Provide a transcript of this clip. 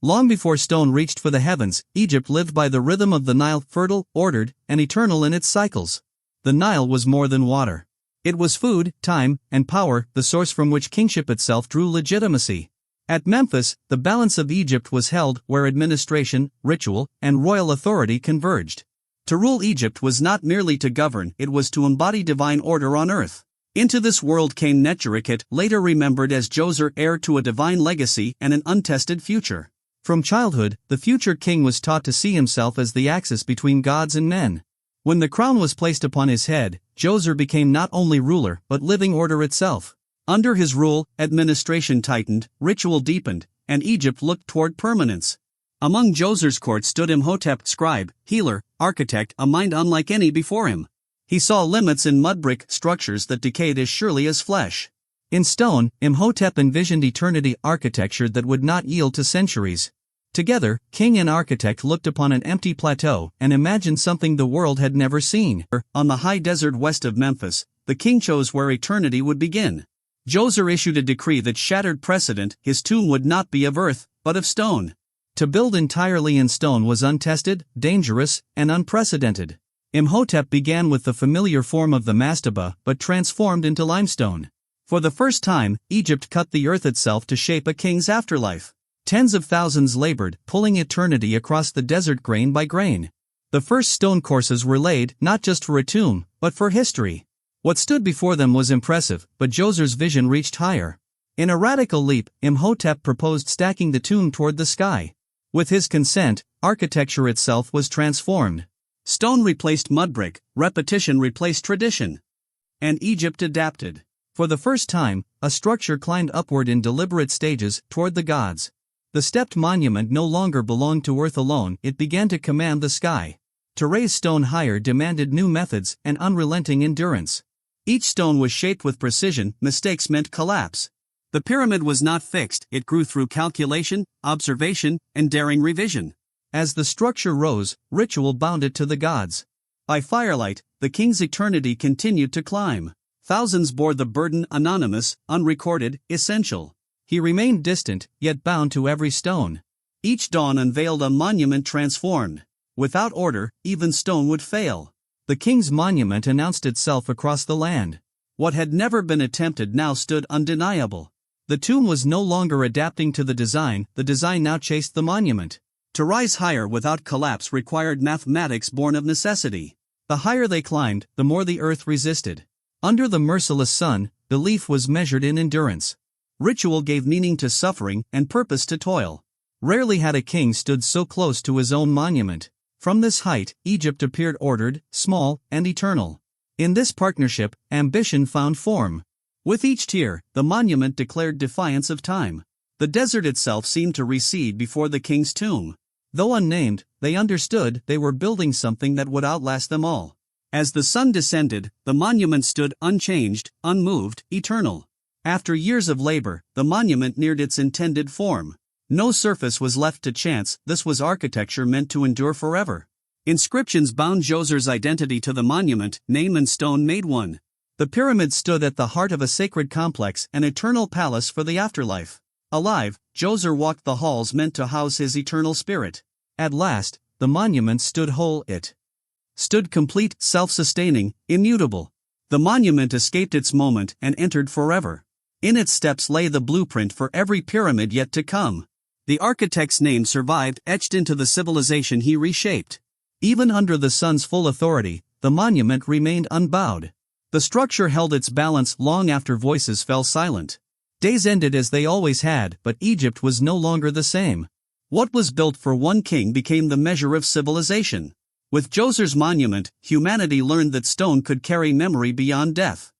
Long before stone reached for the heavens, Egypt lived by the rhythm of the Nile, fertile, ordered, and eternal in its cycles. The Nile was more than water. It was food, time, and power, the source from which kingship itself drew legitimacy. At Memphis, the balance of Egypt was held where administration, ritual, and royal authority converged. To rule Egypt was not merely to govern, it was to embody divine order on earth. Into this world came Netjerikhet, later remembered as Djoser, heir to a divine legacy and an untested future. From childhood, the future king was taught to see himself as the axis between gods and men. When the crown was placed upon his head, Djoser became not only ruler but living order itself. Under his rule, administration tightened, ritual deepened, and Egypt looked toward permanence. Among Djoser's court stood Imhotep, scribe, healer, architect, a mind unlike any before him. He saw limits in mudbrick structures that decayed as surely as flesh. In stone, Imhotep envisioned eternity, architecture that would not yield to centuries. Together, king and architect looked upon an empty plateau and imagined something the world had never seen. On the high desert west of Memphis, the king chose where eternity would begin. Djoser issued a decree that shattered precedent. His tomb would not be of earth, but of stone. To build entirely in stone was untested, dangerous, and unprecedented. Imhotep began with the familiar form of the mastaba but transformed into limestone. For the first time, Egypt cut the earth itself to shape a king's afterlife. Tens of thousands labored, pulling eternity across the desert grain by grain. The first stone courses were laid, not just for a tomb, but for history. What stood before them was impressive, but Djoser's vision reached higher. In a radical leap, Imhotep proposed stacking the tomb toward the sky. With his consent, architecture itself was transformed. Stone replaced mudbrick, repetition replaced tradition. And Egypt adapted. For the first time, a structure climbed upward in deliberate stages toward the gods. The stepped monument no longer belonged to earth alone, it began to command the sky. To raise stone higher demanded new methods and unrelenting endurance. Each stone was shaped with precision, mistakes meant collapse. The pyramid was not fixed, it grew through calculation, observation, and daring revision. As the structure rose, ritual bound it to the gods. By firelight, the king's eternity continued to climb. Thousands bore the burden, anonymous, unrecorded, essential. He remained distant, yet bound to every stone. Each dawn unveiled a monument transformed. Without order, even stone would fail. The king's monument announced itself across the land. What had never been attempted now stood undeniable. The tomb was no longer adapting to the design now chased the monument. To rise higher without collapse required mathematics born of necessity. The higher they climbed, the more the earth resisted. Under the merciless sun, belief was measured in endurance. Ritual gave meaning to suffering and purpose to toil. Rarely had a king stood so close to his own monument. From this height, Egypt appeared ordered, small, and eternal. In this partnership, ambition found form. With each tier, the monument declared defiance of time. The desert itself seemed to recede before the king's tomb. Though unnamed, they understood they were building something that would outlast them all. As the sun descended, the monument stood unchanged, unmoved, eternal. After years of labor, the monument neared its intended form. No surface was left to chance, this was architecture meant to endure forever. Inscriptions bound Djoser's identity to the monument, name and stone made one. The pyramid stood at the heart of a sacred complex, an eternal palace for the afterlife. Alive, Djoser walked the halls meant to house his eternal spirit. At last, the monument stood whole, it stood complete, self-sustaining, immutable. The monument escaped its moment and entered forever. In its steps lay the blueprint for every pyramid yet to come. The architect's name survived, etched into the civilization he reshaped. Even under the sun's full authority, the monument remained unbowed. The structure held its balance long after voices fell silent. Days ended as they always had, but Egypt was no longer the same. What was built for one king became the measure of civilization. With Djoser's monument, humanity learned that stone could carry memory beyond death.